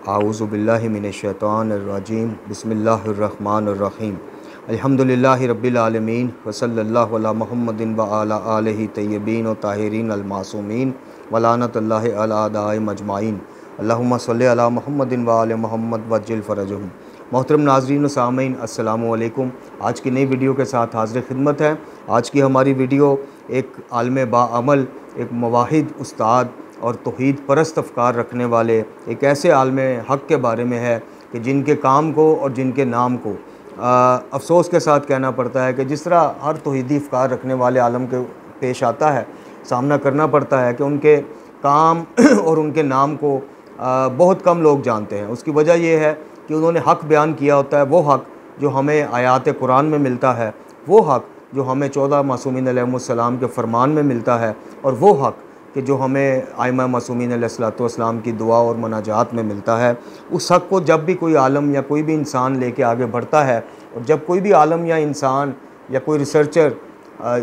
आऊज़ुबिल्लाहि मिनश्शैतानिर्रजीम बिस्मिल्लाहिर्रहमानिर्रहीम अल्हम्दुलिल्लाहि रब्बिल आलमीन व सल्लल्लाहु अला मुहम्मदिन व अला आलिहि तय्यबीन व ताहिरीन अल मासूमीन व लानतुल्लाहि अला अदाइम अजमाइन अल्लाहुम्मा सल्लि अला मुहम्मदिन व आलि मुहम्मद वज्जिल फ़रजहुम। मोहतरम नाज़रीन व सामीन अस्सलामु अलैकुम। आज की नई वीडियो के साथ हाज़िर खिदमत है। आज की हमारी वीडियो एक आलिम बाअमल, एक मुवाहिद उस्ताद और तौहीद परस्त अफ़कार रखने वाले एक ऐसे आलिम हक़ के बारे में है कि जिनके काम को और जिनके नाम को अफसोस के साथ कहना पड़ता है कि जिस तरह हर तौहीदी अफ़कार रखने वाले आलम के पेश आता है, सामना करना पड़ता है कि उनके काम और उनके नाम को बहुत कम लोग जानते हैं। उसकी वजह यह है कि उन्होंने हक़ बयान किया होता है, वो हक़ जो हमें आयात कुरान में मिलता है, वो हक़ जो हमें 14 मासूमीन अलैहिमुस्सलाम के फ़रमान में मिलता है, और वो हक़ कि जो हमें आइमा मासूमीन अलैहिस्सलाम की दुआ और मनाजात में मिलता है। उस हक़ को जब भी कोई आलम या कोई भी इंसान लेके आगे बढ़ता है, और जब कोई भी आलम या इंसान या कोई रिसर्चर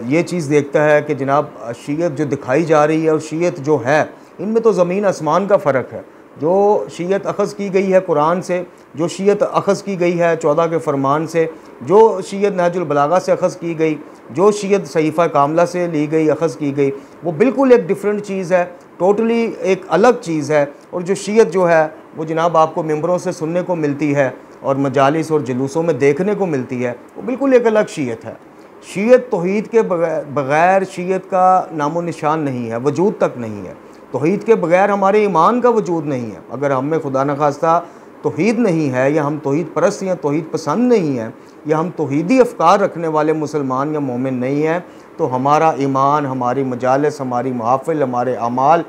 ये चीज़ देखता है कि जनाब शीयत जो दिखाई जा रही है और शीयत जो है, इनमें तो ज़मीन आसमान का फ़र्क है। जो शीयत अख़ज़ की गई है कुरान से, जो शीयत अख़ज़ की गई है 14 के फ़रमान से, जो शीयत नहजुल बलागा से अख़ज़ की गई, जो शीयत सहीफ़ा कामला से ली गई, अख़ज़ की गई, वो बिल्कुल एक डिफरेंट चीज़ है, टोटली एक अलग चीज़ है। और जो शीयत जो है वो जनाब आपको मेंबरों से सुनने को मिलती है और मजालिस और जुलूसों में देखने को मिलती है, वो बिल्कुल एक अलग शीयत है। शीयत तौहीद के बग़ैर शीयत का नामो निशान नहीं है, वजूद तक नहीं है। तौहीद के बग़ैर हमारे ईमान का वजूद नहीं है। अगर हमें खुदा न खास्ता तौहीद नहीं है, या हम तौहीद परस्त या तौहीद पसंद नहीं हैं, या हम तौहीदी अफ़कार रखने वाले मुसलमान या मोमिन नहीं हैं, तो हमारा ईमान, हमारी मजालिस, हमारी महफ़िल, हमारे अमाल,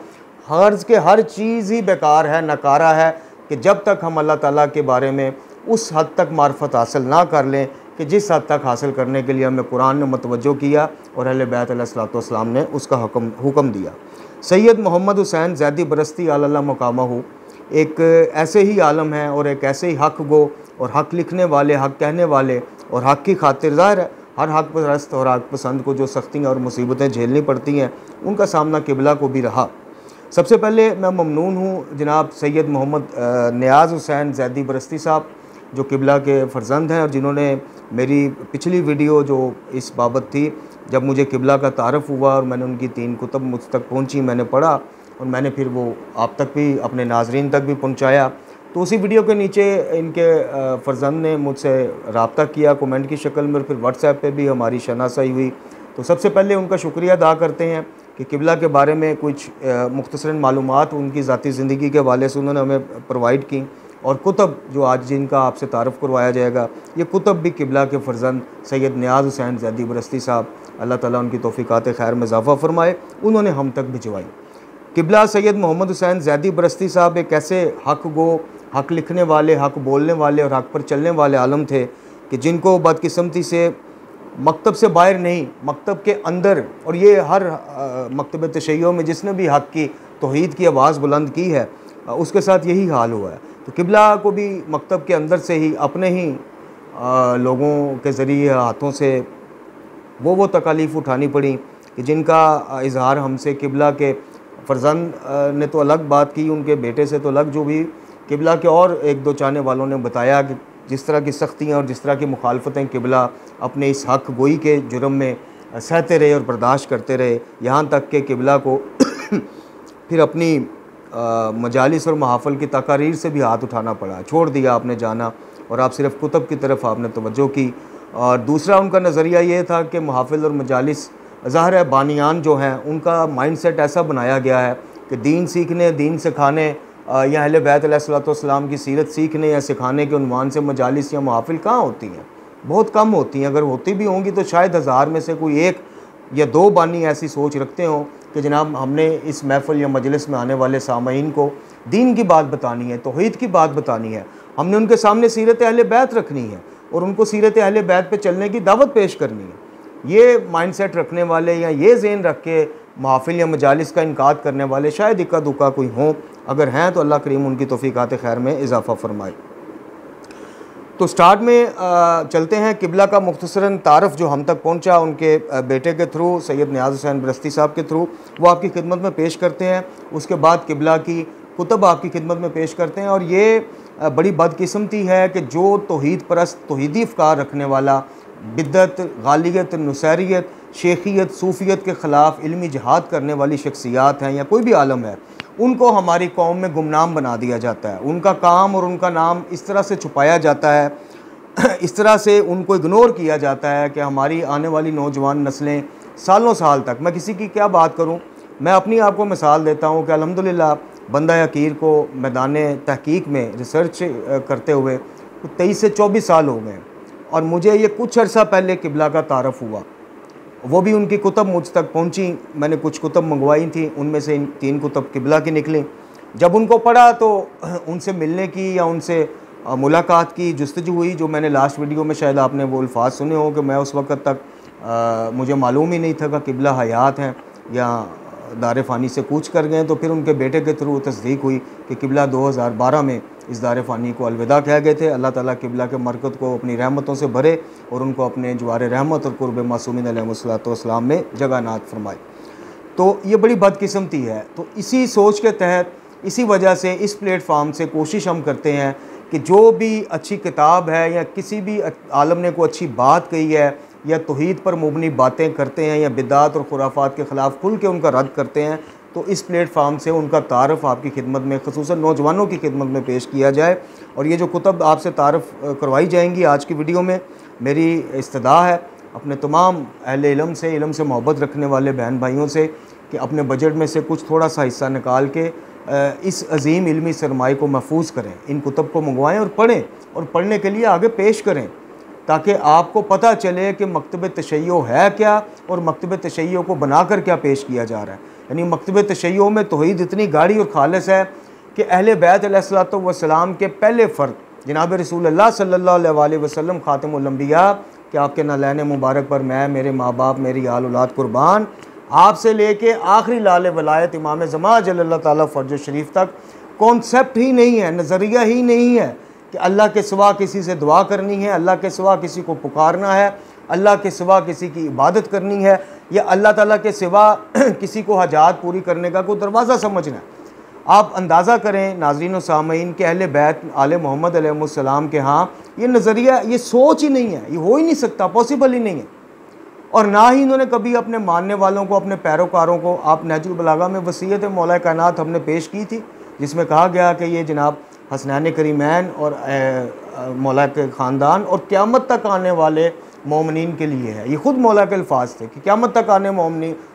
हर्ज़ के हर चीज़ ही बेकार है, नकारा है। कि जब तक हम अल्लाह ताला के बारे में उस हद तक मार्फत हासिल ना कर लें कि जिस हद तक हासिल करने के लिए हमें कुरान ने मुतवज्जो किया और अहले बैत अलैहिस्सलाम ने उसका हुक्म दिया। सैयद मोहम्मद हुसैन ज़ैदी बरस्ती अल्लाह मकामहू एक ऐसे ही आलम हैं और एक ऐसे ही हक़ गो और हक़ लिखने वाले, हक़ कहने वाले और हक़ की खातिर। ज़ाहिर है हर हक़ परस्त और हक़ पसंद को जो सख्तियाँ और मुसीबतें झेलनी पड़ती हैं, उनका सामना किबला को भी रहा। सबसे पहले मैं ममनून हूँ जनाब सैयद मोहम्मद नियाज़ हुसैन ज़ैदी बरस्ती साहब, जो किबला के फ़र्जंद हैं और जिन्होंने मेरी पिछली वीडियो जो इस बाबत थी, जब मुझे किबला का तारफ़ हुआ और मैंने उनकी 3 कुतुब मुझ तक पहुँची, मैंने पढ़ा और मैंने फिर वो आप तक भी, अपने नाज़रीन तक भी पहुँचाया। तो उसी वीडियो के नीचे इनके फ़र्जंद ने मुझसे रब्ता किया कमेंट की शक्ल में, और फिर व्हाट्सएप पे भी हमारी शनासाई हुई। तो सबसे पहले उनका शुक्रिया अदा करते हैं कि किबला के बारे में कुछ मुख्तसरन मालूमात उनकी ज़ाती ज़िंदगी के हवाले से उन्होंने हमें प्रोवाइड की। और कुतुब जो आज जिनका आपसे तारफ़ करवाया जाएगा, ये कुतुब भी किबला के फ़र्जंद सैयद नियाज़ हुसैन ज़ैदी बरस्ती साहब, अल्लाह ताला उनकी तौफ़ीक़ात खैर में इज़ाफ़ा फ़रमाए, उन्होंने हम तक भिजवाई। किबला सैयद मोहम्मद हुसैन ज़ैदी बरस्ती साहब एक ऐसे हक़ गो, हक़ लिखने वाले, हक़ बोलने वाले और हक़ पर चलने वाले आलम थे कि जिनको बदकिस्मती से मकतब से बाहर नहीं, मकतब के अंदर, और ये हर मकतब तशय्यो में जिसने भी हक़ की तौहीद की आवाज़ बुलंद की है, उसके साथ यही हाल हुआ है। तो किबला को भी मकतब के अंदर से ही अपने ही लोगों के ज़रिए हाथों से वो तकालीफ़ उठानी पड़ी कि जिनका इज़हार हमसे किबला के फ़र्जंद ने तो अलग बात की, उनके बेटे से तो अलग, जो भी किबला के और 1-2 चाहने वालों ने बताया कि जिस तरह की सख्तियाँ और जिस तरह की मुखालफतें किबला अपने इस हक़ गोई के जुर्म में सहते रहे और बर्दाश्त करते रहे, यहाँ तक कि किबला को फिर अपनी मजालिस और महफ़िल की तकारीर से भी हाथ उठाना पड़ा, छोड़ दिया आपने जाना, और आप सिर्फ़ कुतुब की तरफ आपने तवज्जो की। और दूसरा उनका नज़रिया ये था कि महफ़िल और मजालिस, ज़ाहिर है बानियान जो हैं उनका माइंडसेट ऐसा बनाया गया है कि दीन सीखने, दीन सिखाने या अहले बैत अलैहिस्सलाम की सीरत सीखने या सिखाने के उन्वान से मजालिस या महफ़िल कहाँ होती हैं, बहुत कम होती हैं। अगर होती भी होंगी तो शायद 1000 में से कोई 1 या 2 बानी ऐसी सोच रखते हों कि जनाब हमने इस महफ़िल या मजलिस में आने वाले सामईन को दीन की बात बतानी है, तौहीद की बात बतानी है, हमने उनके सामने सीरत अहले बैत रखनी है और उनको सीरत अहले बैत पे चलने की दावत पेश करनी है। ये माइंडसेट रखने वाले या ये ज़हन रख के महफ़िल या मजालिस का इनकार करने वाले शायद इक्का दुक्का कोई हों, अगर हैं तो अल्लाह करीम उनकी तौफ़ीक़ात खैर में इजाफ़ा फ़रमाए। तो स्टार्ट में चलते हैं किबला का मुख्तसरन तारफ़ जो हम तक पहुंचा उनके बेटे के थ्रू, सैयद नियाज़ हुसैन बरस्ती साहब के थ्रू, वो आपकी खिदमत में पेश करते हैं। उसके बाद किबला की कुतब आपकी खिदमत में पेश करते हैं। और ये बड़ी बदकिस्मती है कि जो तौहीद परस्त, तौहीदी अफकार रखने वाला, बिद्दत, गालियत, नुसैरियत, शेखियत, सूफियत के ख़िलाफ़ इल्मी जिहाद करने वाली शख्सियात हैं या कोई भी आलम है, उनको हमारी कौम में गुमनाम बना दिया जाता है। उनका काम और उनका नाम इस तरह से छुपाया जाता है, इस तरह से उनको इग्नोर किया जाता है कि हमारी आने वाली नौजवान नस्लें सालों साल तक, मैं किसी की क्या बात करूं, मैं अपनी आपको मिसाल देता हूं कि अल्हम्दुलिल्लाह बंदा हकीर को मैदान तहकीक में रिसर्च करते हुए 23 से 24 साल हो गए और मुझे ये कुछ अर्सा पहले किबला का तारफ़ हुआ। वो भी उनकी कुतब मुझ तक पहुंची, मैंने कुछ कुतब मंगवाई थी, उनमें से 3 कुतब किबला की निकली। जब उनको पढ़ा तो उनसे मिलने की या उनसे मुलाकात की जुस्तजू हुई, जो मैंने लास्ट वीडियो में शायद आपने वो अल्फाज सुने हो कि मैं उस वक़्त तक मुझे मालूम ही नहीं था कि किबला हयात हैं या दार फ़ानी से कूच कर गए। तो फिर उनके बेटे के थ्रू तस्दीक हुई कि किबला 2012 में इस दार फ़ानी को अलविदा कह गए थे। अल्लाह ताला किबला के मरकत को अपनी रहमतों से भरे और उनको अपने जवार रहमत और कुर्ब मासूमीन अलैहिस्सलाम में जगह नात फरमाए। तो ये बड़ी बदकिस्मती है। तो इसी सोच के तहत, इसी वजह से इस प्लेटफार्म से कोशिश हम करते हैं कि जो भी अच्छी किताब है या किसी भी आलम ने कोई अच्छी बात कही है या तौहीद पर मुबनी बातें करते हैं या बिदात और खुराफात के ख़िलाफ़ खुल के उनका रद्द करते हैं, तो इस प्लेटफार्म से उनका तारफ़ आपकी खिदमत में, ख़ुसूसन नौजवानों की खिदमत में पेश किया जाए। और ये जो कुतब आपसे तारफ़ करवाई जाएंगी आज की वीडियो में, मेरी इस्तदा है अपने तमाम अहले इल्म से मोहब्बत रखने वाले बहन भाइयों से कि अपने बजट में से कुछ थोड़ा सा हिस्सा निकाल के इस अजीम इल्मी सरमाए को महफूज करें, इन कुतब को मंगवाएं और पढ़ें और पढ़ने के लिए आगे पेश करें, ताकि आपको पता चले कि मकतब तशय्यो है क्या और मकतब तशय्यो को बनाकर क्या पेश किया जा रहा है। यानी मकतब तशय्यो में तौहीद इतनी गाढ़ी और खालिस है कि अहले बैत अलैहिस्सलातु वस्सलाम के पहले फ़र्द जनाब रसूलुल्लाह सल्लल्लाहु अलैहि वसल्लम खातिमुल अंबिया कि आपके नालैन मुबारक पर मैं, मेरे माँ बाप, मेरी आल औलाद कुर्बान, आपसे लेके आखिरी लाल वलायत इमाम ज़मा जल्लल्लाहु ताला फ़र्ज शरीफ तक कॉन्सेप्ट ही नहीं है, नज़रिया ही नहीं है कि अल्लाह के सिवा किसी से दुआ करनी है, अल्लाह के सिवा किसी को पुकारना है, अल्लाह के सिवा किसी की इबादत करनी है या अल्लाह ताला के सिवा किसी को हजात पूरी करने का कोई दरवाज़ा समझना है। आप अंदाज़ा करें नाज़रीन व सामईन के अहले बैत आले मोहम्मद अलैहिस्सलाम के यहाँ ये नज़रिया, ये सोच ही नहीं है, ये हो ही नहीं सकता, पॉसिबल ही नहीं है। और ना ही इन्होंने कभी अपने मानने वालों को, अपने पैरोकारों को, आप नहजुल बलागा में वसीयत मौला कायनात हमने पेश की थी जिसमें कहा गया कि ये जनाब हसनैन करीमैन और मौला के ख़ानदान और क़यामत तक आने वाले मोमिनीन के लिए है। ये ख़ुद मौला के अल्फाज थे कि क़यामत तक आने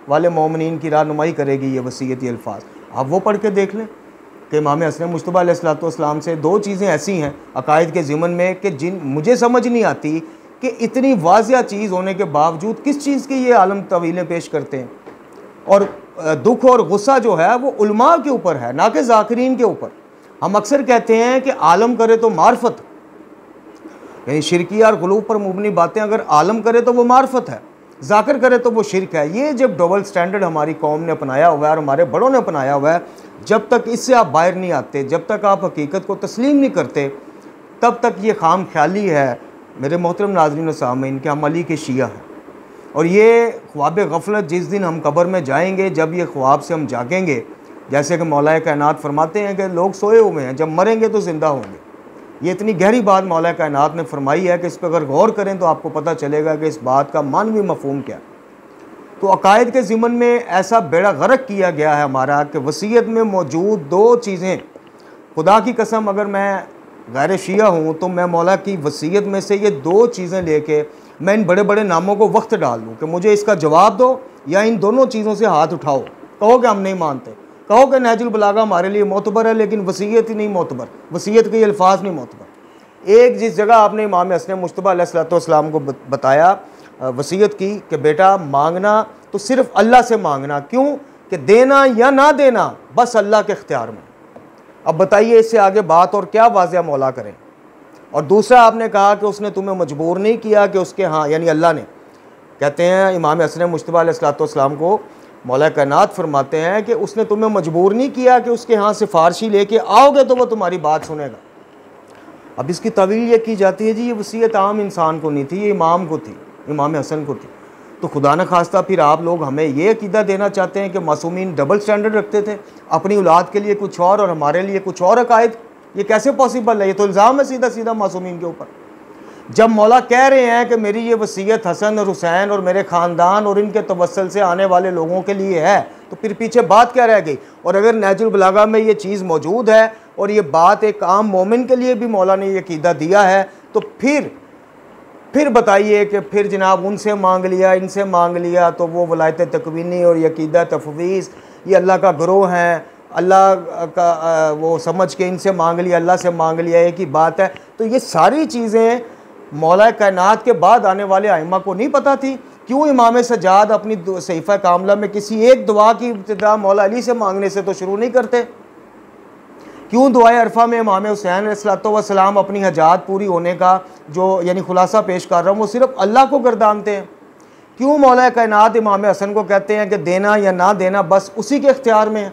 वाले मोमिनीन की रहनुमाई करेगी ये वसीयती अल्फाज। आप वो पढ़ के देख लें कि इमाम हसन मुज्तबा अलैहिस्सलातु वस्सलाम से 2 चीज़ें ऐसी हैं अकायद के ज़िमन में कि जिन मुझे समझ नहीं आती कि इतनी वाज़िया चीज़ होने के बावजूद किस चीज़ की ये आलम तवीलें पेश करते हैं। और दुख और गुस्सा जो है वो उलमा के ऊपर है, ना कि ज़ाकिरीन के ऊपर। हम अक्सर कहते हैं कि आलम करे तो मार्फत, यानी शिरकी और गुलूब पर मुबनी बातें अगर आलम करे तो वो मार्फत है, ज़ाकिर करे तो वो शिरक है। ये जब डबल स्टैंडर्ड हमारी कौम ने अपनाया हुआ है और हमारे बड़ों ने अपनाया हुआ है, जब तक इससे आप बाहर नहीं आते, जब तक आप हकीकत को तस्लीम नहीं करते, तब तक ये खाम ख्याली है मेरे मोहतरम नाज़रीन व सामीन कि हम अली के शिया हैं। और ये ख्वाब गफलत जिस दिन हम कब्र में जाएंगे, जब ये ख्वाब से हम जागेंगे, जैसे कि मौला कायनात फरमाते हैं कि लोग सोए हुए हैं, जब मरेंगे तो ज़िंदा होंगे। ये इतनी गहरी बात मौला कायनात ने फरमाई है कि इस पर अगर गौर करें तो आपको पता चलेगा कि इस बात का मानवी मफहूम क्या है। तो अकायद के ज़िमन में ऐसा बेड़ा गर्क किया गया है हमारा कि वसीयत में मौजूद 2 चीज़ें, खुदा की कसम अगर मैं गैर शिया हूँ तो मैं मौला की वसीयत में से ये 2 चीज़ें लेके मैं इन बड़े बड़े नामों को वक्त डाल दूँ कि मुझे इसका जवाब दो या इन दोनों चीज़ों से हाथ उठाओ। कहो कि हम नहीं मानते, कहो कि नहजुल बलागा हमारे लिए मोतबर है लेकिन वसीयत ही नहीं मोतबर, वसीयत के अल्फाज नहीं मोतबर। एक जिस जगह आपने इमाम हसन मुज्तबा अलैहिस्सलातु वस्सलाम को बताया वसीयत की कि बेटा मांगना तो सिर्फ़ अल्लाह से मांगना, क्यों कि देना या ना देना बस अल्लाह के इख्तियार में। अब बताइए इससे आगे बात और क्या वाज़िया मौला करें। और दूसरा आपने कहा कि उसने तुम्हें मजबूर नहीं किया कि उसके हाँ, यानी अल्लाह ने, कहते हैं इमाम हसन मुज्तबा अलैहिस्सलातु वस्सलाम को मौला कायनात फरमाते हैं कि उसने तुम्हें मजबूर नहीं किया कि उसके यहाँ सिफारशी लेके आओगे तो वो तुम्हारी बात सुनेगा। अब इसकी तवील ये की जाती है जी ये वसीयत आम इंसान को नहीं थी, ये इमाम को थी, इमाम हसन को थी। तो खुदा न खास्ता फिर आप लोग हमें ये अकीदा देना चाहते हैं कि मासूमीन डबल स्टैंडर्ड रखते थे, अपनी औलाद के लिए कुछ और हमारे लिए कुछ और अकायद। ये कैसे पॉसिबल है? ये तो इल्ज़ाम है सीधा सीधा मासूमीन के ऊपर। जब मौला कह रहे हैं कि मेरी ये वसीयत हसन और हुसैन और मेरे ख़ानदान और इनके तवस्सल से आने वाले लोगों के लिए है, तो फिर पीछे बात क्या रह गई? और अगर नहजुल बलागा में ये चीज़ मौजूद है और ये बात एक आम मोमिन के लिए भी मौला ने ये अकीदा दिया है, तो फिर बताइए कि फिर जनाब उनसे मांग लिया, इनसे मांग लिया, तो वो वलायत तकवीनी और अकीदा तफवीज़ ये अल्लाह का गिरोह हैं, अल्लाह का वो समझ के इनसे मांग लिया, अल्लाह से मांग लिया, एक ही बात है। तो ये सारी चीज़ें मौला कायनात के बाद आने वाले आइम्मा को नहीं पता थी? क्यों इमाम सज्जाद अपनी सहीफ़ा कामला में किसी एक दुआ की इब्तिदा मौला अली से मांगने से तो शुरू नहीं करते? क्यों दुआए अरफा में इमाम हुसैन अलैहिस्सलाम अपनी हजात पूरी होने का जो यानी खुलासा पेश कर रहा हूँ वो सिर्फ अल्लाह को गर्दानते हैं? क्यों मौला कायनात इमाम हसन को कहते हैं कि देना या ना देना बस उसी के इख्तियार में है?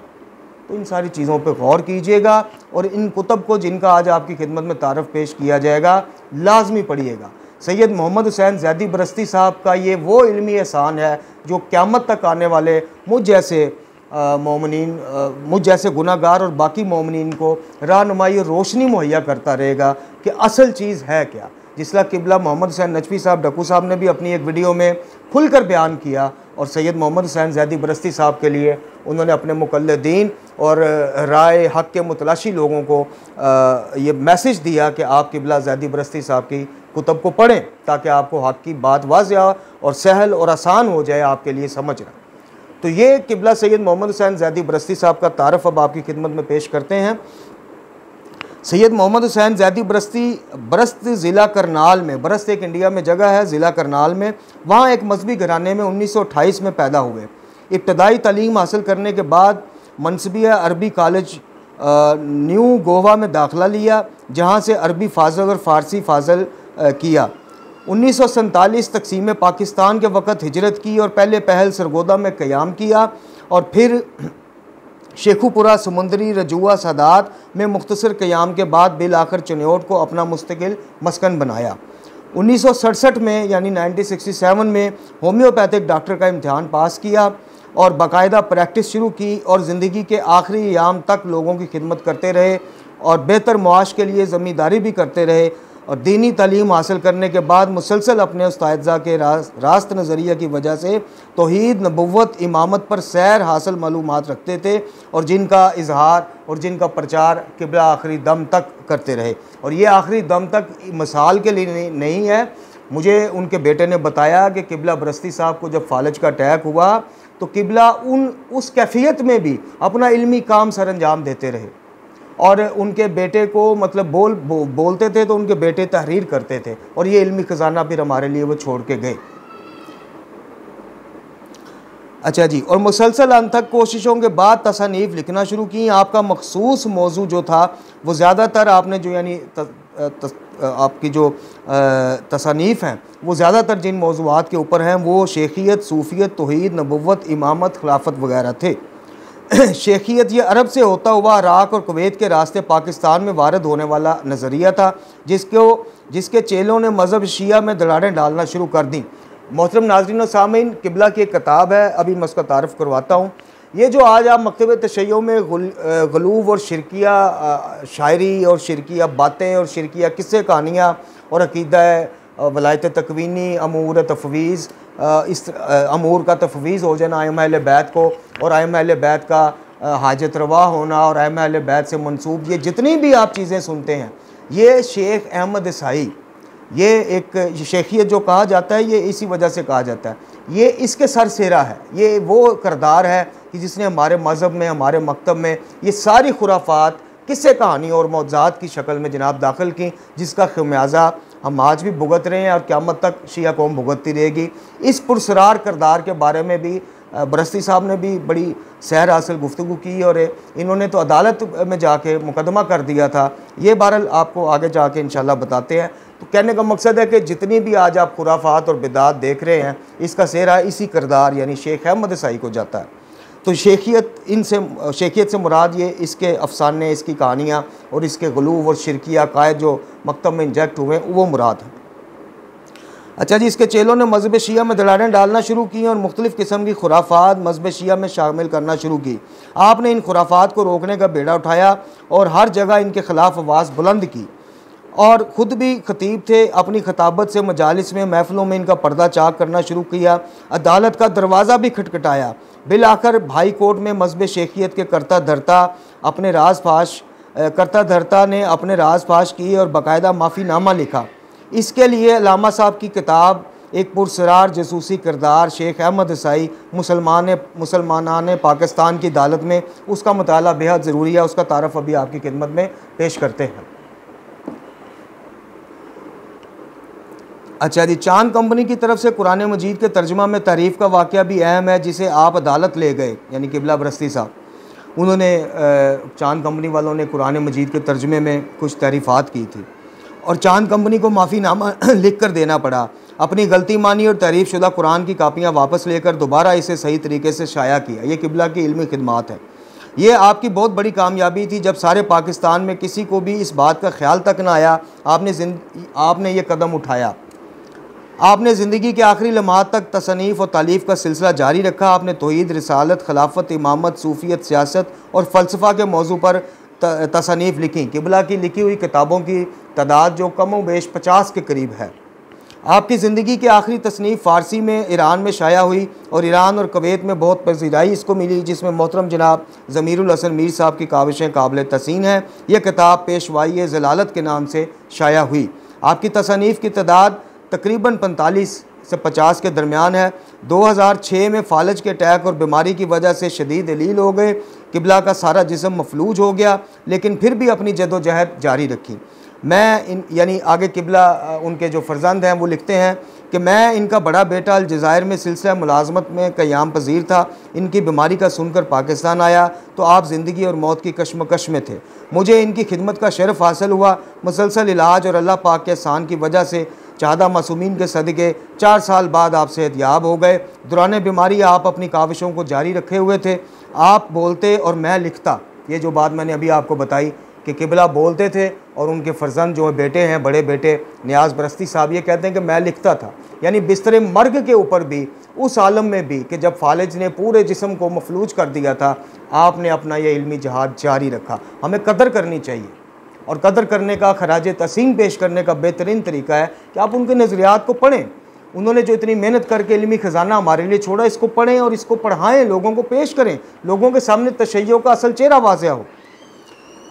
तो इन सारी चीज़ों पर गौर कीजिएगा और इन कुतब को जिनका आज आपकी खिदमत में तारफ़ पेश किया जाएगा लाजमी पढ़िएगा। सैयद मोहम्मद हुसैन ज़ैदी बरस्ती साहब का ये वो इल्मी एहसान है जो क़यामत तक आने वाले मुझ जैसे गुनाहगार और बाकी मोमिनीन को रहनुमाई और रोशनी मुहैया करता रहेगा कि असल चीज़ है क्या। जिसला किबला मोहम्मद हुसैन नजफी साहब डक्कू साहब ने भी अपनी एक वीडियो में खुलकर बयान किया और सैयद मोहम्मद हुसैन ज़ैदी बरस्ती साहब के लिए उन्होंने अपने मुक़ल्लिदीन और राय हक़ के मुतलाशी लोगों को ये मैसेज दिया कि आप किबला ज़ैदी बरस्ती साहब की कुतब को पढ़ें ताकि आपको हक़ की बात वाज़िया और सहल और आसान हो जाए आपके लिए समझना। तो ये किबला सैयद मोहम्मद हुसैन ज़ैदी बरस्ती साहब का तारफ़ अब आपकी खिदमत में पेश करते हैं। सैयद मोहम्मद हुसैन ज़ैदी बरस्त ज़िला करनाल में, बरस्त एक इंडिया में जगह है ज़िला करनाल में, वहाँ एक मजहबी घराने में 1928 में पैदा हुए। इब्तदाई तालीम हासिल करने के बाद मनसबिया अरबी कॉलेज न्यू गोवा में दाखिला लिया जहाँ से अरबी फ़ाज़ल और फ़ारसी फ़ाज़ल किया। 1947 तकसीम पाकिस्तान के वक़्त हिजरत की और पहले पहल सरगोदा में क़याम किया और फिर शेखुपुरा समुंदरी रजुआ सादात में मुख्तसर क़याम के बाद बिल आखिर चुनियोट को अपना मुस्तकिल मस्कन बनाया। 1967 में यानी 1967 में होम्योपैथिक डॉक्टर का इम्तहान पास किया और बाकायदा प्रैक्टिस शुरू की और ज़िंदगी के आखिरी अयाम तक लोगों की खिदमत करते रहे और बेहतर मुआश के लिए ज़मींदारी भी करते रहे और दीनी तालीम हासिल करने के बाद मुसलसल अपने उस्ताद के रास्त नज़रिया की वजह से तौहीद, नबुव्वत, इमामत पर सैर हासिल मालूमात रखते थे और जिनका इजहार और जिनका प्रचार किबला आखिरी दम तक करते रहे। और ये आखिरी दम तक मिसाल के लिए नहीं है, मुझे उनके बेटे ने बताया कि किबला बरस्ती साहब को जब फालज का अटैक हुआ तो किबला उस कैफियत में भी अपना इल्मी काम सर अंजाम देते रहे और उनके बेटे को मतलब बोलते थे तो उनके बेटे तहरीर करते थे और ये इल्मी ख़जाना फिर हमारे लिए वो छोड़ के गए। अच्छा जी, और मुसलसल अनथक कोशिशों के बाद तसानीफ़ लिखना शुरू की। आपका मखसूस मौजू जो था वो ज़्यादातर आपने जो यानी आपकी जो तसानीफ़ हैं वो ज़्यादातर जिन मौज़ूआत के ऊपर हैं वो शेखियत, सूफ़ियत, तौहीद, नबुव्वत, इमामत, खिलाफत वगैरह थे। शेखियत ये अरब से होता हुआ इराक़ और कुवैत के रास्ते पाकिस्तान में वारद होने वाला नज़रिया था जिसके चेलों ने मज़हब शिया में दरारें डालना शुरू कर दी। मोहतरम नाज़रीन और सामीन, किबला की एक किताब है, अभी मैं उसका तारफ़ करवाता हूँ। ये जो आज आप मकतब तशय्यो में ग़ुलूव और शिरकिया शायरी और शिरकिया बातें और शिरकिया किस्से कहानियाँ और अक़ीदा वलायत तकवीनी, अमूर तफवीज़, इस अमूर का तफवीज़ हो जाना आइम्मा अहले बैत को और आइम्मा अहले बैत का हाजत रवा होना और आइम्मा अहले बैत से मंसूब ये जितनी भी आप चीज़ें सुनते हैं, ये शेख अहमद ईसाई, ये एक शेखियत जो कहा जाता है ये इसी वजह से कहा जाता है, ये इसके सर सेरा है। ये वो करदार है कि जिसने हमारे मज़हब में, हमारे मकतब में ये सारी खुराफात, किस्से कहानी और मौज़ात की शक्ल में जनाब दाखिल की, जिसका खमियाजा हम आज भी भुगत रहे हैं और क़यामत तक शिया कौम भुगतती रहेगी। इस पुरसरार करदार के बारे में भी बरस्ती साहब ने भी बड़ी सैर हासिल गुफ्तगू की और इन्होंने तो अदालत में जाके मुकदमा कर दिया था। ये बहरहाल आपको आगे जाके इंशाल्लाह बताते हैं। तो कहने का मकसद है कि जितनी भी आज आप खुराफात और बिदात देख रहे हैं इसका सेहरा इसी करदार यानी शेख अहमद ईसाई को जाता है। तो शेखियत से मुराद ये इसके अफसाने, इसकी कहानियाँ और इसके ग़ुलूव और शिरकिया अक़ायद जो मकतब में इंजेक्ट हुए हैं वो मुराद है। अच्छा जी, इसके चेलों ने मज़हब शिया में दरारें डालना शुरू की और मुख्तलिफ़ किस्म की खुराफात मज़हब शिया में शामिल करना शुरू की। आपने इन खुराफात को रोकने का बेड़ा उठाया और हर जगह इनके ख़िलाफ़ आवाज़ बुलंद की और ख़ुद भी खतीब थे। अपनी खताबत से मजालिस में, महफ़िलों में इनका पर्दा चाक करना शुरू किया। अदालत का दरवाज़ा भी खटखटाया। बिल आखिर हाई कोर्ट में मज़हब शेखियत के करता धरता ने अपने राज फाश किए और बाकायदा माफ़ीनामा लिखा। इसके लिए अल्लामा साहब की किताब एक पुरसरार जसूसी किरदार शेख अहमद ईसाई मुसलमानान पाकिस्तान की अदालत में, उसका मुताला बेहद ज़रूरी है। उसका तारफ़ अभी आपकी खिदमत में पेश करते हैं। अच्छा जी, चांद कंपनी की तरफ से कुरान मजीद के तर्जुमा में तारीफ़ का वाक़या भी अहम है, जिसे आप अदालत ले गए, यानी किबला बरस्ती साहब। उन्होंने चांद कंपनी वालों ने कुरान मजीद के तर्जुमे में कुछ तारीफ़ात की थी और चांद कंपनी को माफ़ीनामा लिख कर देना पड़ा। अपनी गलती मानी और तारीफ़ शुदा कुरान की कापियाँ वापस लेकर दोबारा इसे सही तरीके से शाया किया। ये किबला की इल्मी खिदमात है। ये आपकी बहुत बड़ी कामयाबी थी। जब सारे पाकिस्तान में किसी को भी इस बात का ख्याल तक ना आया, आपने ये कदम उठाया। आपने ज़िंदगी के आखिरी लम्हात तक तसनीफ़ और तालीफ़ का सिलसिला जारी रखा। आपने तौहीद, रिसालत, खिलाफत, इमामत, सूफ़ियत, सियासत और फ़लसफ़ा के मौजू पर तसनीफ़ लिखी। किबला की लिखी हुई किताबों की तादाद जो कम व बेश 50 के करीब है। आपकी ज़िंदगी की आखिरी तसनीफ़ फ़ारसी में ईरान में शाया हुई और ईरान और कुवैत में बहुत पज़ीराई इसको मिली, जिसमें मोहतरम जनाब ज़मीरुल हसन मीर साहब की काविशें काबिल तहसीन हैं। यह किताब पेशवाई ज़लालत के नाम से शाया हुई। आपकी तसनीफ़ की तादाद तकरीबन 45 से 50 के दरमियान है। 2006 में फालज के अटैक और बीमारी की वजह से शदीद अलील हो गए। किबला का सारा जिस्म मफलूज हो गया, लेकिन फिर भी अपनी जदोजहद जारी रखी। यानी आगे किबला उनके जो फ़र्जंद हैं वो लिखते हैं कि मैं इनका बड़ा बेटा अलजायर में सिलसिला मुलाजमत में क़याम पजीर था। इनकी बीमारी का सुनकर पाकिस्तान आया तो आप ज़िंदगी और मौत की कश्मकश में थे। मुझे इनकी खिदमत का शरफ़ हासिल हुआ। मुसलसल इलाज और अल्लाह पाक के एहसान की वजह से चाहदा मासूमीन के सदक़े 4 साल बाद आप सेहतयाब हो गए। दौरान बीमारी आप अपनी काविशों को जारी रखे हुए थे। आप बोलते और मैं लिखता। ये जो बात मैंने अभी आपको बताई कि किबला बोलते थे और उनके फ़र्जंद जो बेटे हैं, बड़े बेटे नियाज़ बरस्ती साहब, ये कहते हैं कि मैं लिखता था। यानी बिस्तर मर्ग के ऊपर भी, उस आलम में भी कि जब फालिज ने पूरे जिस्म को मफलूज कर दिया था, आपने अपना ये इल्मी जहाद जारी रखा। हमें कदर करनी चाहिए और कदर करने का, खराज तहसीन पेश करने का बेहतरीन तरीका है कि आप उनके नज़रियात को पढ़ें। उन्होंने जो इतनी मेहनत करके इल्मी ख़जाना हमारे लिए छोड़ा, इसको पढ़ें और इसको पढ़ाएं, लोगों को पेश करें, लोगों के सामने तशय्यो का असल चेहरा वाज़ेह हो।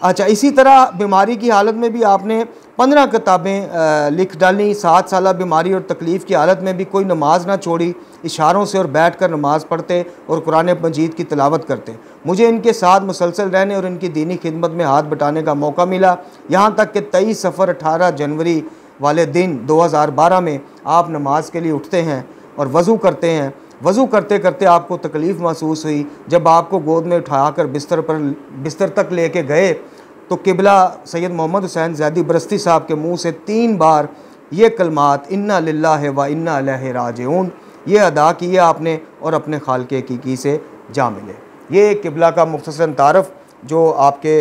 अच्छा, इसी तरह बीमारी की हालत में भी आपने 15 किताबें लिख डाली। 7 साल बीमारी और तकलीफ़ की हालत में भी कोई नमाज ना छोड़ी। इशारों से और बैठ कर नमाज़ पढ़ते और कुरान मजीद की तिलावत करते। मुझे इनके साथ मुसलसल रहने और इनकी दीनी खिदमत में हाथ बटाने का मौका मिला। यहाँ तक कि 23 सफ़र 18 जनवरी वाले दिन 2012 में आप नमाज के लिए उठते हैं और वज़ू करते हैं। वज़ू करते करते आपको तकलीफ़ महसूस हुई। जब आपको गोद में उठाकर बिस्तर तक लेके गए तो किबला सैयद मोहम्मद हुसैन ज़ैदी बरस्ती साहब के मुंह से 3 बार ये कलमात इन्ना लिल्लाहि व इन्ना इलैहि राजिऊन ये अदा किया आपने और अपने खालिक़ हकीकी से जा मिले। ये किबला का मुख्तसर तारफ़ जो आपके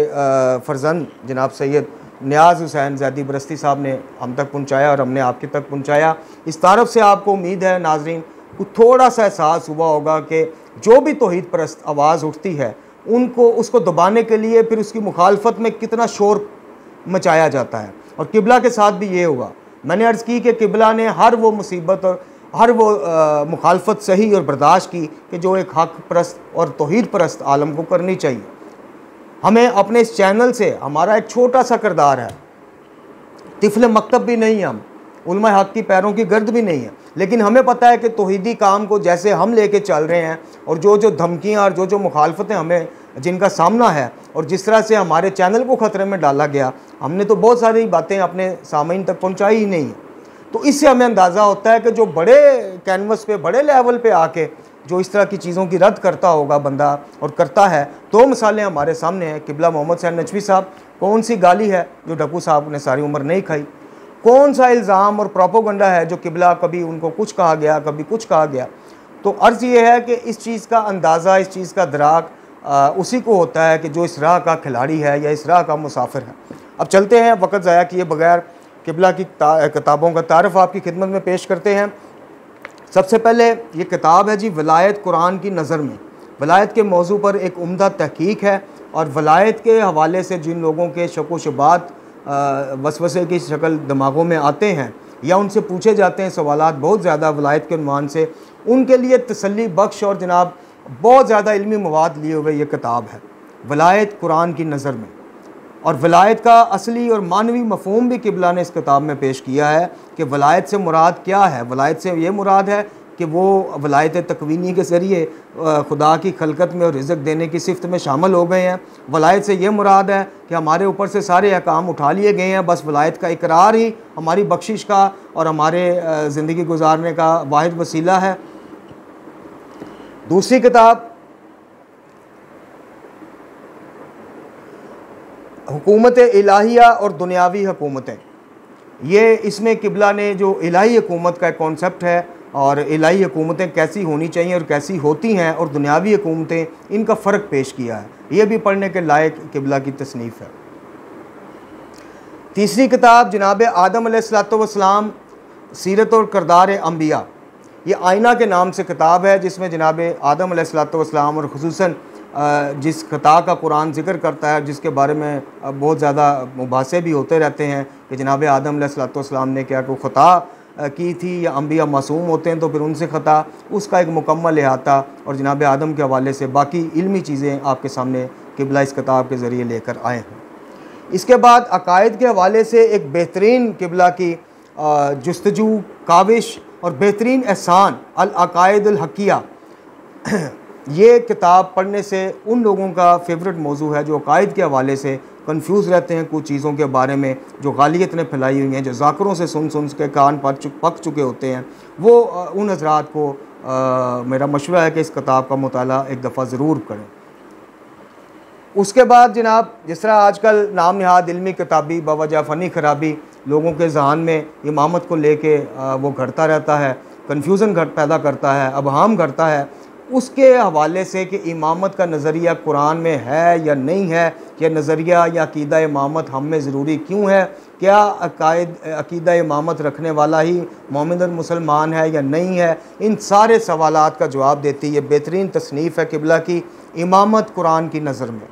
फ़र्जंद जनाब सैयद नियाज़ हुसैन ज़ैदी बरस्ती साहब ने हम तक पहुँचाया और हमने आपके तक पहुँचाया। इस तारफ़ से आपको उम्मीद है नाज़रीन को थोड़ा सा एहसास हुआ होगा कि जो भी तौहीद परस्त आवाज़ उठती है उसको दबाने के लिए फिर उसकी मुखालफत में कितना शोर मचाया जाता है। और किबला के साथ भी ये हुआ। मैंने अर्ज़ की कि किबला ने हर वो मुसीबत और हर वो मुखालफत सही और बर्दाश्त की कि जो एक हक़ परस्त और तौहीद परस्त आलम को करनी चाहिए। हमें अपने इस चैनल से हमारा एक छोटा सा किरदार है। तिफ़्ल मकतब भी नहीं, हम उलमा हक़ की पैरों की गर्द भी नहीं है, लेकिन हमें पता है कि तौहीदी काम को जैसे हम लेके चल रहे हैं और जो जो धमकियाँ और जो जो मुखालफतें हमें जिनका सामना है और जिस तरह से हमारे चैनल को ख़तरे में डाला गया, हमने तो बहुत सारी बातें अपने सामीन तक पहुँचाई ही नहीं है। तो इससे हमें अंदाज़ा होता है कि जो बड़े कैनवस पे, बड़े लेवल पे आके जो इस तरह की चीज़ों की रद्द करता होगा बंदा और करता है। 2 मिसालें हमारे सामने हैं। किबला मोहम्मद हुसैन नजवी साहब, कौन सी गाली है जो डक्कू साहब ने सारी उम्र नहीं खाई? कौन सा इल्ज़ाम और प्रोपोगंडा है जो किबला कभी उनको कुछ कहा गया, कभी कुछ कहा गया? तो अर्ज़ ये है कि इस चीज़ का अंदाज़ा, इस चीज़ का दराक उसी को होता है कि जो इस राह का खिलाड़ी है या इस राह का मुसाफिर है। अब चलते हैं वक्त ज़ाया किए बगैर किबला की किताबों का तारफ़ आपकी खिदमत में पेश करते हैं। सबसे पहले ये किताब है जी वलायत कुरान की नज़र में। वलायत के मौजू पर एक उम्दा तहकीक है और वलायत के हवाले से जिन लोगों के शक व शुबात वसवसे की शक्ल दिमागों में आते हैं या उनसे पूछे जाते हैं सवालात बहुत ज़्यादा वलायत के उन्वान से, उनके लिए तसल्ली बख्श और जनाब बहुत ज़्यादा इल्मी मवाद लिए हुए ये किताब है वलायत कुरान की नज़र में। और वलायत का असली और मानवी मफ़हूम भी किबला ने इस किताब में पेश किया है कि वलायत से मुराद क्या है। वलायत से ये मुराद है कि वो वलायत तकवीनी के ज़रिए खुदा की खलकत में और रिज़्क़ देने की सिफ़त में शामिल हो गए हैं। वलायत से ये मुराद है कि हमारे ऊपर से सारे अहकाम उठा लिए गए हैं, बस वलायत का इकरार ही हमारी बख्शिश का और हमारे ज़िंदगी गुजारने का वाहिद वसीला है। दूसरी किताब हुकूमत इलाहिया और दुनियावी हुकूमतें, ये इसमें किबला ने जो इलाही हुकूमत का कॉन्सेप्ट है और इलाही हुकूमतें कैसी होनी चाहिए और कैसी होती हैं और दुनियावी हुकूमतें, इनका फ़र्क पेश किया है। ये भी पढ़ने के लायक किबला की तसनीफ़ है। तीसरी किताब जनाब आदम अलैहिस्सलाम सीरत और किरदार अंबिया, ये आईना के नाम से किताब है जिसमें जनाब आदम अलैहिस्सलाम और खुसूसन जिस खता का कुरान ज़िक्र करता है, जिसके बारे में बहुत ज़्यादा मुबासे भी होते रहते हैं कि जनाब आदम अलैहिस्सलाम ने क्या कोई ख़ता की थी या अंबिया मासूम होते हैं तो फिर उनसे ख़ता, उसका एक मुकम्मल अहाता और जनाब आदम के हवाले से बाकी इल्मी चीज़ें आपके सामने किबला इस किताब के ज़रिए लेकर आए हैं। इसके बाद अकायद के हवाले से एक बेहतरीन किबला की जुस्तजू, काविश और बेहतरीन एहसान अल अकायद अल हकिया, ये किताब पढ़ने से उन लोगों का फेवरेट मौजू है जो अकायद के हवाले से कंफ्यूज रहते हैं कुछ चीज़ों के बारे में जो गालियत ने फैलाई हुई हैं, जो ज़ाकरों से सुन के कान पक चुके होते हैं, वो उन हज़रात को मेरा मशवरा है कि इस किताब का मुताला एक दफ़ा ज़रूर करें। उसके बाद जनाब जिस तरह आजकल नाम नहाद इल्मी किताबी बावजह फ़नी खराबी लोगों के जहन में इमामत को लेके वो घटता रहता है, कन्फ्यूज़न पैदा करता है, अबहाम करता है, उसके हवाले से कि इमामत का नज़रिया कुरान में है या नहीं है, या नज़रिया या अक़ीदा इमामत हम में ज़रूरी क्यों है, क्या अक़ीदा इमामत रखने वाला ही मोमिन और मुसलमान है या नहीं है, इन सारे सवालात का जवाब देती है बेहतरीन तसनीफ़ है किबला की इमामत कुरान की नज़र में।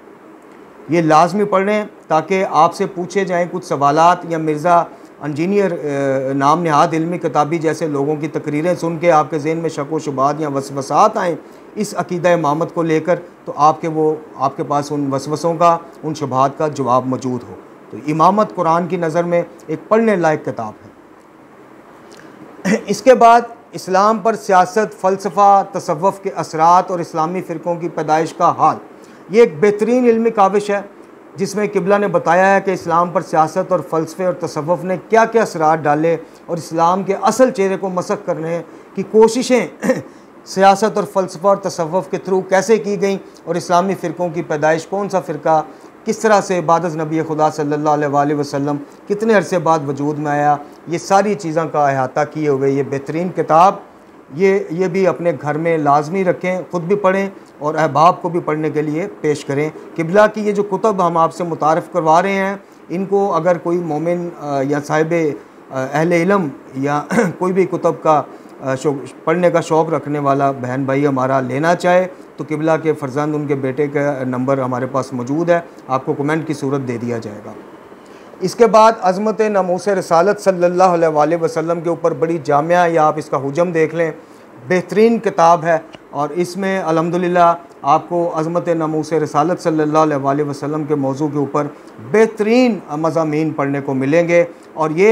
ये लाजमी पढ़ें ताकि आपसे पूछे जाएँ कुछ सवालात या मिर्ज़ा इंजीनियर नाम नहाद इल्मी किताबी जैसे लोगों की तकरीरें सुन के आपके ज़हन में शक व शुबात या वसवसात आएँ इस अक़ीदा इमामत को लेकर, तो आपके पास उन वसवसों का, उन शुबात का जवाब मौजूद हो। तो इमामत कुरान की नज़र में एक पढ़ने लायक किताब है। इसके बाद इस्लाम पर सियासत, फ़लसफ़ा, तसव्वुफ़ के असरात और इस्लामी फ़िरक़ों की पैदाइश का हाल, ये एक बेहतरीन इल्मी काविश है जिसमें किबला ने बताया है कि इस्लाम पर सियासत और फ़लसफ़े और तसव्वुफ़ ने क्या क्या असरात डाले और इस्लाम के असल चेहरे को मसख़ करने की कोशिशें सियासत और फ़लसफ़ा और तसव्वुफ़ के थ्रू कैसे की गई और इस्लामी फ़िरक़ों की पैदाइश, कौन सा फ़िरका किस तरह से बाद नबी खुदा सल्लल्लाहु अलैहि वसल्लम कितने अरसे बाद वजूद में आया, ये सारी चीज़ों का अहाता किए हुए ये बेहतरीन किताब, ये भी अपने घर में लाजमी रखें, ख़ुद भी पढ़ें और अहबाब को भी पढ़ने के लिए पेश करें। किबला की ये जो कुतब हम आपसे मुतारफ़ करवा रहे हैं, इनको अगर कोई मोमिन या साहिब अहले इल्म या कोई भी कुतब का पढ़ने का शौक़ रखने वाला बहन भाई हमारा लेना चाहे तो किबला के फ़र्जंद उनके बेटे का नंबर हमारे पास मौजूद है, आपको कमेंट की सूरत दे दिया जाएगा। इसके बाद अज़मत नमूस रसालत सल्लल्लाहु अलैहि वसल्लम के ऊपर बड़ी जामिया, या आप इसका हुजम देख लें, बेहतरीन किताब है और इसमें अल्हम्दुलिल्लाह आपको अज़मत नमूस रसालत सल्लल्लाहु अलैहि वसल्लम के मौजू के ऊपर बेहतरीन मज़ामीन पढ़ने को मिलेंगे। और ये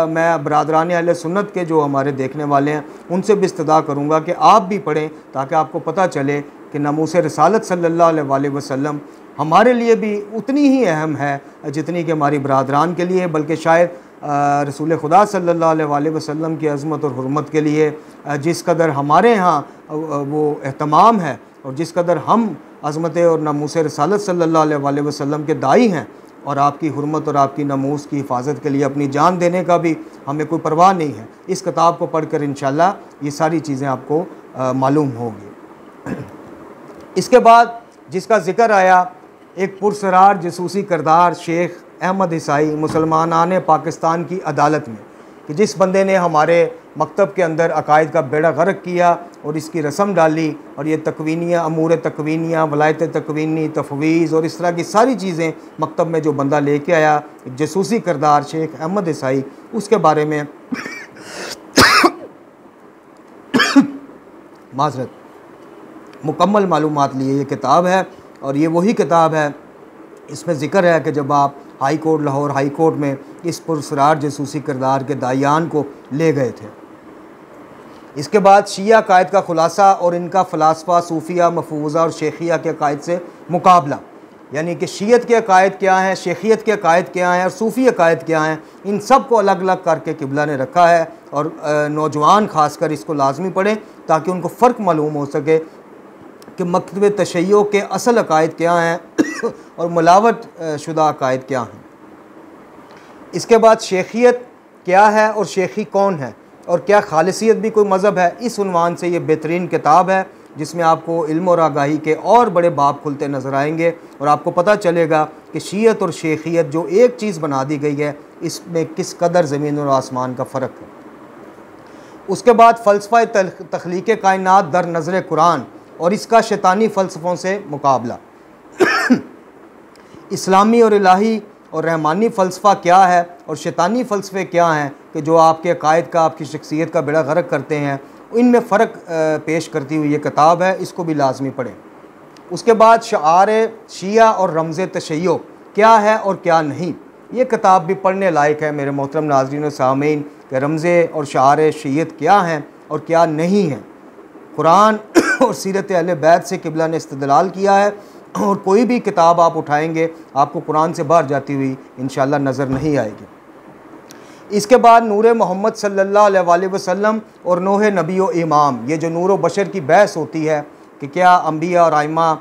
मैं बरादरान अहले सुन्नत के जो हमारे देखने वाले हैं उनसे भी इस्तदा करूँगा कि आप भी पढ़ें ताकि आपको पता चले कि नमूस रसालत सल्लल्लाहु अलैहि वसल्लम हमारे लिए भी उतनी ही अहम है जितनी कि हमारी बरादरान के लिए, बल्कि शायद रसूल खुदा सल्लल्लाहु अलैहि वसल्लम की अज़मत और हुर्मत के लिए जिस कदर हमारे यहाँ वो एहतमाम है और जिस कदर हम अज़मत और नमूस रसालत सल्लल्लाहु अलैहि वसल्लम के दाई हैं और आपकी हुर्मत और आपकी नमूस की हिफाजत के लिए अपनी जान देने का भी हमें कोई परवाह नहीं है। इस किताब को पढ़कर इंशाअल्लाह ये सारी चीज़ें आपको मालूम होंगी। इसके बाद जिसका ज़िक्र आया, एक पुरसरार जसूसी किरदार शेख अहमद ईसाई मुसलमानान पाकिस्तान की अदालत में कि जिस बंदे ने हमारे मकतब के अंदर अकायद का बेड़ा गर्क किया और इसकी रस्म डाली और ये तकवीनियाँ, अमूर तकवीनियाँ, वलायत तकवीनी, तफवीज़ और इस तरह की सारी चीज़ें मकतब में जो बंदा लेके आया, जसूसी करदार शेख अहमद ईसाई, उसके बारे में माजरत मुकम्मल मालूमात लिए ये किताब है। और ये वही किताब है, इसमें ज़िक्र है कि जब आप high court, Lahore high court में इस पुरसरार जसूसी किरदार के दायान को ले गए थे। इसके बाद शिया कायद का खुलासा और इनका फ़लासफ़ा, सूफिया, मफूज़ा और शेखिया के अकायद से मुकाबला, यानी कि शीयत के अकायद क्या हैं, शेखियत के अकायद क्या हैं और सूफ़ी अकायद क्या हैं, इन सब को अलग अलग करके किबला ने रखा है। और नौजवान ख़ासकर इसको लाजमी पढ़ें ताकि उनको फ़र्क मालूम हो सके कि मकतब तशय्यो के असल अकायद क्या हैं और मिलावट शुदा अकायद क्या हैं। इसके बाद शेखियत क्या है और शेखी कौन है और क्या खालिसियत भी कोई मज़हब है, इस उन्वान से ये बेहतरीन किताब है जिसमें आपको इल्म और आगाही के और बड़े बाब खुलते नज़र आएंगे और आपको पता चलेगा कि शीयत और शेखियत जो एक चीज़ बना दी गई है, इसमें किस कदर ज़मीन और आसमान का फ़र्क है। उसके बाद फ़लसफ़ा तख्लीक़ कायनात दर नज़र कुरान और इसका शैतानी फ़लसफ़ों से मुकाबला। इस्लामी और इलाही और रहमानी फ़लसफ़ा क्या है और शैतानी फ़लसफ़े क्या हैं कि जो आपके अकायद का, आपकी शख्सियत का बेड़ा गर्क करते हैं, इनमें फ़र्क पेश करती हुई ये किताब है, इसको भी लाजमी पढ़ें। उसके बाद शआर शिया और रमज़ तशय्यो क्या है और क्या नहीं, ये किताब भी पढ़ने लायक है मेरे मोहतरम नाज़रीन और सामीन कि रमज़ और शआर शियत क्या हैं और क्या नहीं हैं। कुरान और सीरत अहले बैत से किबला ने इस्तिदलाल किया है और कोई भी किताब आप उठाएंगे आपको कुरान से बाहर जाती हुई इंशाअल्लाह नज़र नहीं आएगी। इसके बाद नूर मोहम्मद सल्लल्लाहु अलैहि वसल्लम और नूह नबी व इमाम, ये जो नूर व बशर की बहस होती है कि क्या अम्बिया और आइमा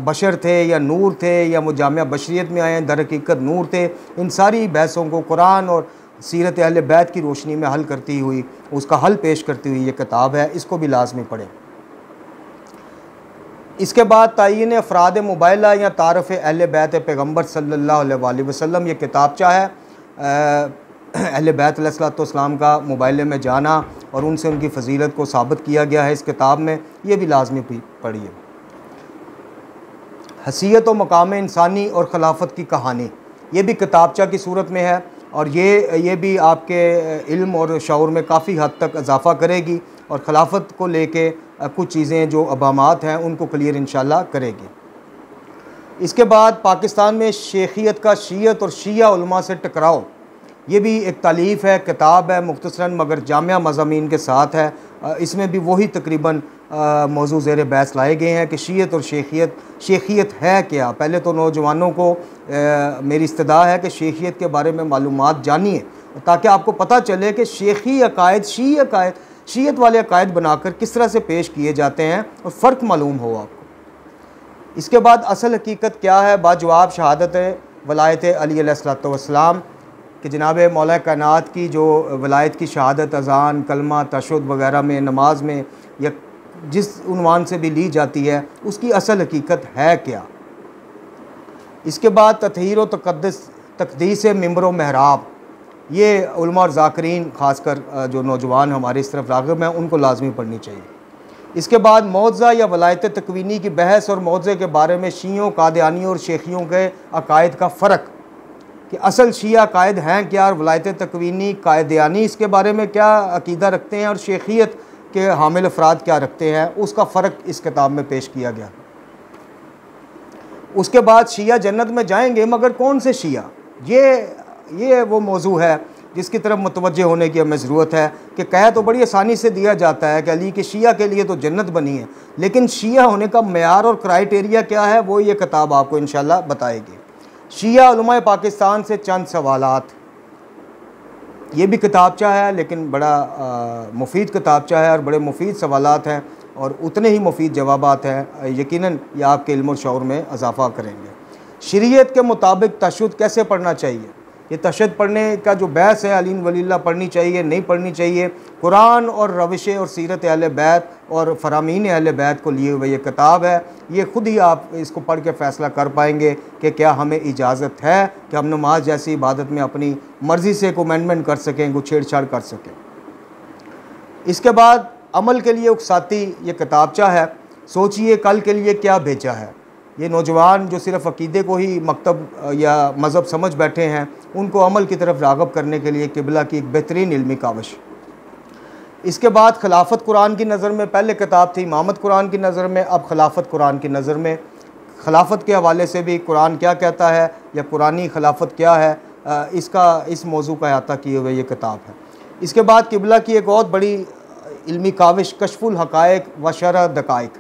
बशर थे या नूर थे या वो जामिया बशरियत में आए हैं, दर हकीकत नूर थे, इन सारी बहसों को कुरान और सीरत अहले बैत की रोशनी में हल करती हुई, उसका हल पेश करती हुई ये किताब है, इसको भी लाजमी पढ़ें। इसके बाद तायीन अफराद मुबाइला या तारफ़ अहले बैत पैगम्बर सल्लल्लाहु अलैहि वसल्लम, ये किताबचा है अहले बैत अलैहिस्सलाम का मुबाइले में जाना और उनसे उनकी फ़जीलत को साबित किया गया है इस किताब में, ये भी लाजमी पढ़िए। हसीयत व मकाम इंसानी और खिलाफत की कहानी, ये भी किताबचा की सूरत में है और ये भी आपके इल्म और शऊर में काफ़ी हद तक इजाफ़ा करेगी और खिलाफत को लेके कुछ चीज़ें जो अबामात हैं उनको क्लियर इंशाअल्लाह करेगी। इसके बाद पाकिस्तान में शेखियत का शीयत और शिया उलमा से टकराव, ये भी एक तालीफ़ है, किताब है मुख्तसरन मगर जामिया मज़ामीन के साथ है। इसमें भी वही तकरीबन मौजू ज़ेर बहस लाए गए हैं कि शीयत और शेखियत है क्या। पहले तो नौजवानों को मेरी इस्तदा है कि शेखियत के बारे में मालूमात जानिए ताकि आपको पता चले कि शेखी अकायद, शीयत वाले अकायद बनाकर किस तरह से पेश किए जाते हैं और फ़र्क मालूम हो आपको। इसके बाद असल हकीकत क्या है, बाजवाब शहादत वलायत अली अलैहिस्सलाम कि जनाब मौला कायनात की जो वलायत की शहादत अज़ान, कलमा, तशहुद वगैरह में, नमाज में या जिस उन्वान से भी ली जाती है उसकी असल हकीकत है क्या। इसके बाद तत्हीर व तक़दीस मिंबर व महराब, ये उलमा और ज़ाकिरीन ख़ासकर जो नौजवान हमारे इस तरफ राग़िब हैं उनको लाजमी पढ़नी चाहिए। इसके बाद मौज़ा या वलायत तकवीनी की बहस और मौज़े के बारे में शीयों, कादियानियों और शेखियों के अकायद का फ़र्क कि असल शिया अकायद हैं क्या और वलायत तकवीनी, कादियानी इसके बारे में क्या अकीदा रखते हैं और शेखियत के हामिल अफराद क्या रखते हैं, उसका फ़र्क इस किताब में पेश किया गया। उसके बाद शिया जन्नत में जाएंगे मगर कौन से शिया, ये वो मौजू है जिसकी तरफ मुतवज्जे होने की हमें ज़रूरत है कि कह तो बड़ी आसानी से दिया जाता है कि अली के शिया के लिए तो जन्नत बनी है, लेकिन शिया होने का मेयार और क्राइटेरिया क्या है वो ये किताब आपको इंशाअल्लाह बताएगी। शिया उलमाए पाकिस्तान से चंद सवालात, ये भी किताबचा है लेकिन बड़ा मुफीद किताबचा है और बड़े मुफीद सवालात हैं और उतने ही मुफीद जवाबात हैं, यकीनन ये आपके इल्म और शऊर में इजाफ़ा करेंगे। शरीयत के मुताबिक तशहुद कैसे पढ़ना चाहिए, ये तशद्दुद पढ़ने का जो बहस है, अलीन वलील्लाह पढ़नी चाहिए नहीं पढ़नी चाहिए, कुरान और रविशें और सीरत अहले बैत और फरामीन अहले बैत को लिए हुए ये किताब है। ये ख़ुद ही आप इसको पढ़ के फ़ैसला कर पाएंगे कि क्या हमें इजाज़त है कि हम नमाज जैसी इबादत में अपनी मर्ज़ी से कोई अमेंडमेंट कर सकें, कोई छेड़छाड़ कर सकें। इसके बाद अमल के लिए उकसाती ये किताबचा है। सोचिए कल के लिए क्या भेजा है। ये नौजवान जो सिर्फ़ अक़ीदे को ही मकतब या मज़हब समझ बैठे हैं, उनको अमल की तरफ राग़ब करने के लिए क़िबला की एक बेहतरीन इल्मी काविश। इसके बाद खिलाफत कुरान की नज़र में, पहले किताब थी इमामत कुरान की नज़र में, अब खिलाफत कुरान की नज़र में। खिलाफत के हवाले से भी कुरान क्या कहता है या कुरानी खिलाफत क्या है, इस मौजू का अहाता किए हुए ये किताब है। इसके बाद क़िबला की एक बहुत बड़ी इल्मी काविश कश्फुल हक़ाइक़ व शरह दक़ाइक़,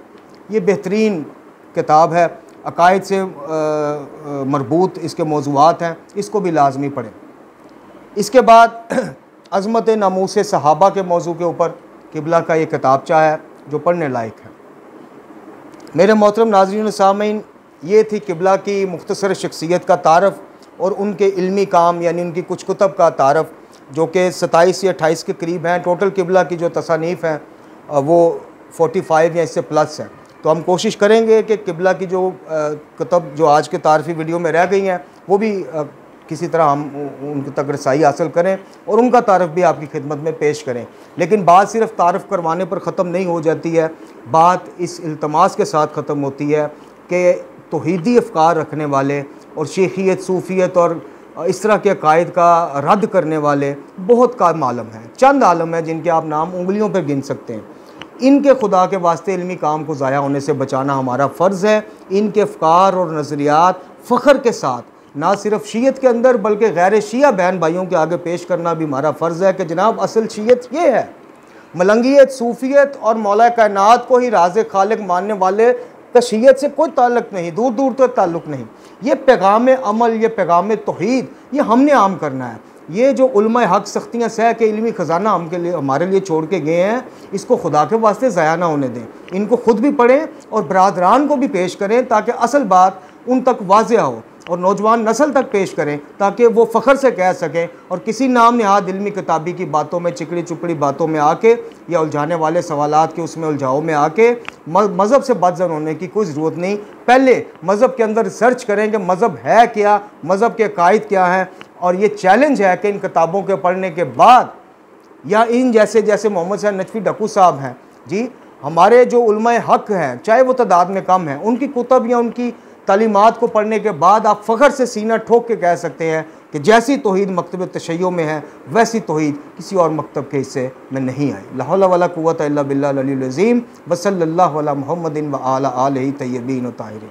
ये बेहतरीन किताब है। अक़ाइद से मरबूत इसके मौज़ूआत हैं, इसको भी लाजमी पढ़ें। इसके बाद अज़मत नामूस सहाबा के मौजू के ऊपर क़िबला का ये किताबचा है जो पढ़ने लायक है। मेरे मोहतरम नाज़रीन सामीन, ये थी क़िबला की मुख्तसर शख्सियत का तारफ़ और उनके इल्मी काम यानी उनकी कुछ कुतब का तारफ़, जो कि 27 या 28 के करीब हैं। टोटल क़िबला की जो तसानीफ़ हैं वो 45 या इससे प्लस हैं। तो हम कोशिश करेंगे कि क़िबला की जो कुतब जो आज के तारफ़ी वीडियो में रह गई हैं वो भी किसी तरह हम उनकी तक रसाई हासिल करें और उनका तारफ़ भी आपकी खिदमत में पेश करें। लेकिन बात सिर्फ़ तारफ़ करवाने पर ख़त्म नहीं हो जाती है, बात इस इल्तमास के साथ ख़त्म होती है कि तौहीदी अफ़कार रखने वाले और शेखियत, सूफ़ियत और इस तरह के अक़ाइद का रद्द करने वाले बहुत कम आलम हैं। चंद आलम हैं जिनके आप नाम उंगलियों पर गिन सकते हैं। इनके खुदा के वास्ते इल्मी काम को ज़ाया होने से बचाना हमारा फ़र्ज़ है। इनके अफ़कार और नज़रियात फ़ख्र के साथ ना सिर्फ शीयत के अंदर बल्कि गैर शिया बहन भाइयों के आगे पेश करना भी हमारा फ़र्ज़ है कि जनाब असल शीयत ये है। मलंगियत, सूफ़ियत और मौला कायनात को ही राज़ खालिक मानने वाले का शीयत से कोई ताल्लुक़ नहीं, दूर दूर तक ताल्लुक़ नहीं। ये पैगाम अमल, ये पैगाम तौहीद, ये हमने आम करना है। ये जो उलमा हक़ सख्तियाँ सह के इल्मी ख़जाना हमारे लिए छोड़ के गए हैं, इसको खुदा के वास्ते ज़ाया ना होने दें। इनको ख़ुद भी पढ़ें और बरादरान को भी पेश करें ताकि असल बात उन तक वाज़ेह हो और नौजवान नस्ल तक पेश करें ताकि वो फ़ख्र से कह सकें और किसी नाम नहाद इल्मी किताबी की बातों में, चिकड़ी चुपड़ी बातों में आके या उलझाने वाले सवालात के उसमें उलझाओ में आके मज़हब से बदज़न होने की कोई ज़रूरत नहीं। पहले मज़हब के अंदर रिसर्च करें कि मज़हब है क्या, मज़हब के अक़ाइद क्या हैं। और ये चैलेंज है कि इन किताबों के पढ़ने के बाद या इन जैसे मोहम्मद साहब नजफ़ी डक्कू साहब हैं जी, हमारे जो उलमा हक़ हैं, चाहे वो तादाद में कम हैं, उनकी कुतब या उनकी तालीमात को पढ़ने के बाद आप फ़ख्र से सीना ठोक के कह सकते हैं कि जैसी तौहीद मकतब तशय्यो में है वैसी तौहीद किसी और मकतब के हिस्से में नहीं आई। ला हौला वला कुव्वता इल्ला बिल्लाहिल अलीयुल अज़ीम व सल्लल्लाहु अला मुहम्मदिन व आला आलिहि तय्यबीन व ताहिरीन।